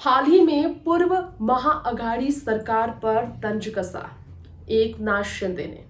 हाल ही में पूर्व महाआघाड़ी सरकार पर तंज कसा एकनाथ शिंदे ने।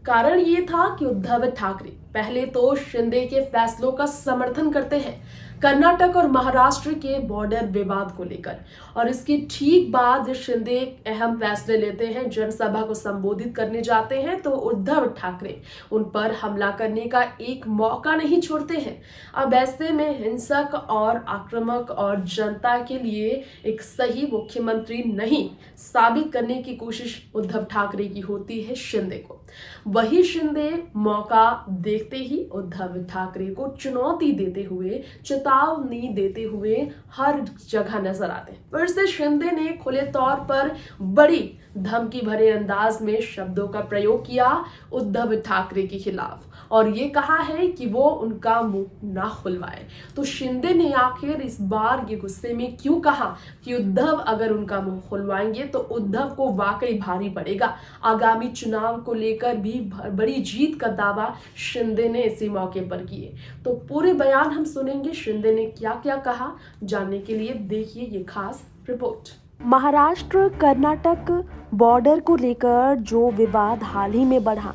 कारण ये था कि उद्धव ठाकरे पहले तो शिंदे के फैसलों का समर्थन करते हैं कर्नाटक और महाराष्ट्र के बॉर्डर विवाद को लेकर, और इसके ठीक बाद शिंदे अहम फैसले लेते हैं, जनसभा को संबोधित करने जाते हैं तो उद्धव ठाकरे उन पर हमला करने का एक मौका नहीं छोड़ते हैं। अब ऐसे में हिंसक और आक्रामक और जनता के लिए एक सही मुख्यमंत्री नहीं साबित करने की कोशिश उद्धव ठाकरे की होती है शिंदे को। वही शिंदे मौका देखते ही उद्धव ठाकरे को चुनौती देते हुए, चेतावनी देते हुए हर जगह नजर आते हैं। फिर से शिंदे ने खुले तौर पर बड़ी धमकी भरे अंदाज में शब्दों का प्रयोग किया उद्धव ठाकरे के खिलाफ, और ये कहा है कि वो उनका मुंह ना खुलवाए। तो शिंदे ने आखिर इस बार ये गुस्से में क्यों कहा कि उद्धव अगर उनका मुंह खुलवाएंगे तो उद्धव को वाकई भारी पड़ेगा। आगामी चुनाव को लेकर भी बड़ी जीत का दावा शिंदे ने इसी मौके पर किए। तो पूरे बयान हम सुनेंगे, शिंदे ने क्या क्या कहा, जानने के लिए देखिए ये खास रिपोर्ट। महाराष्ट्र कर्नाटक बॉर्डर को लेकर जो विवाद हाल ही में बढ़ा,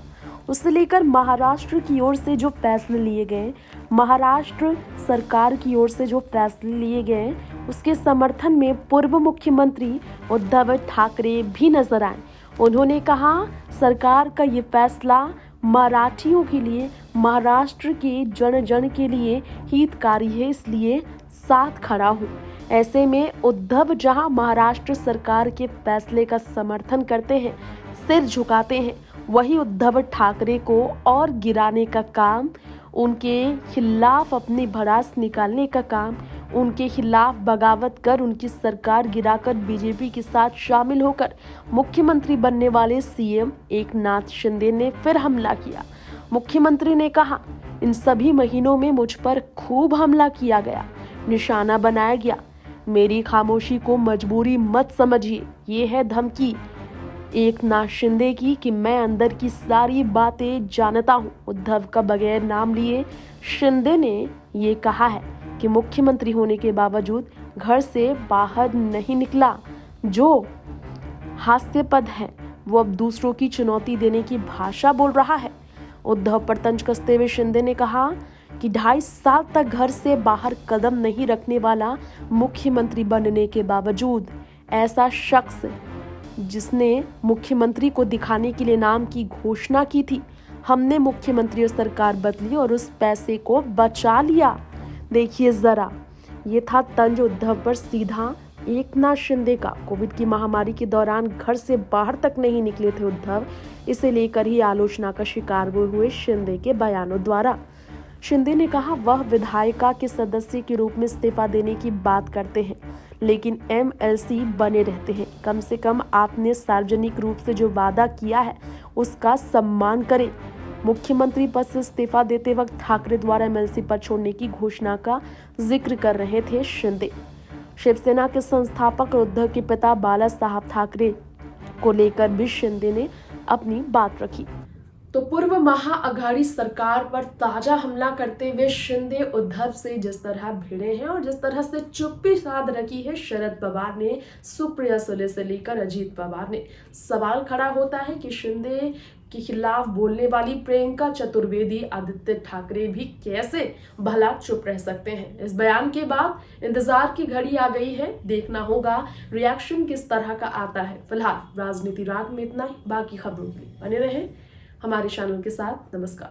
उसे लेकर महाराष्ट्र की ओर से जो फैसले लिए गए, महाराष्ट्र सरकार की ओर से जो फैसले लिए गए, उसके समर्थन में पूर्व मुख्यमंत्री उद्धव ठाकरे भी नजर आए। उन्होंने कहा, सरकार का ये फैसला मराठियों के लिए, महाराष्ट्र के जन जन के लिए हितकारी है, इसलिए साथ खड़ा हूँ। ऐसे में उद्धव जहां महाराष्ट्र सरकार के फैसले का समर्थन करते हैं, सिर झुकाते हैं, वही उद्धव ठाकरे को और गिराने का काम, उनके खिलाफ अपनी भड़ास निकालने का काम, उनके खिलाफ बगावत कर उनकी सरकार गिराकर बीजेपी के साथ शामिल होकर मुख्यमंत्री बनने वाले सीएम एकनाथ शिंदे ने फिर हमला किया। मुख्यमंत्री ने कहा, इन सभी महीनों में मुझ पर खूब हमला किया गया, निशाना बनाया गया। मेरी खामोशी को मजबूरी मत समझिए, ये है धमकी एकनाथ शिंदे की कि मैं अंदर की सारी बातें जानता हूँ। उद्धव का बगैर नाम लिए शिंदे ने ये कहा है कि मुख्यमंत्री होने के बावजूद घर से बाहर नहीं निकला। जो हास्यास्पद है, वो अब दूसरों की चुनौती देने की भाषा बोल रहा है। उद्धव पर तंज कसते हुए शिंदे ने कहा कि 2.5 साल तक घर से बाहर कदम नहीं रखने वाला मुख्यमंत्री बनने के बावजूद ऐसा शख्स जिसने मुख्यमंत्री को दिखाने के लिए नाम की घोषणा की थी, हमने मुख्यमंत्री और सरकार बदली और उस पैसे को बचा लिया। देखिए जरा, ये था तंज उद्धव पर सीधा एकनाथ शिंदे का। कोविड की महामारी के दौरान घर से बाहर तक नहीं निकले थे उद्धव, इसे लेकर ही आलोचना का शिकार हुए शिंदे के बयानों द्वारा। शिंदे ने कहा, वह विधायिका के सदस्य के रूप में इस्तीफा देने की बात करते हैं, लेकिन एमएलसी बने रहते हैं। कम से कम आपने सार्वजनिक रूप से जो वादा किया है उसका सम्मान करें। मुख्यमंत्री पद से इस्तीफा देते वक्त ठाकरे द्वारा एमएलसी पद छोड़ने की घोषणा का जिक्र कर रहे थे शिंदे। शिवसेना के संस्थापक उद्धव के पिता बाला साहब ठाकरे को लेकर भी शिंदे ने अपनी बात रखी। तो पूर्व महाआघाड़ी सरकार पर ताजा हमला करते हुए शिंदे उद्धव से जिस तरह भिड़े हैं और जिस तरह से चुप्पी साध रखी है शरद पवार ने, सुप्रिया सुले से लेकर अजीत पवार ने, सवाल खड़ा होता है कि शिंदे के खिलाफ बोलने वाली प्रियंका चतुर्वेदी, आदित्य ठाकरे भी कैसे भला चुप रह सकते हैं। इस बयान के बाद इंतजार की घड़ी आ गई है, देखना होगा रिएक्शन किस तरह का आता है। फिलहाल राजनीति राग में इतना ही, बाकी खबरों के लिए बने रहे हमारे चैनल के साथ। नमस्कार।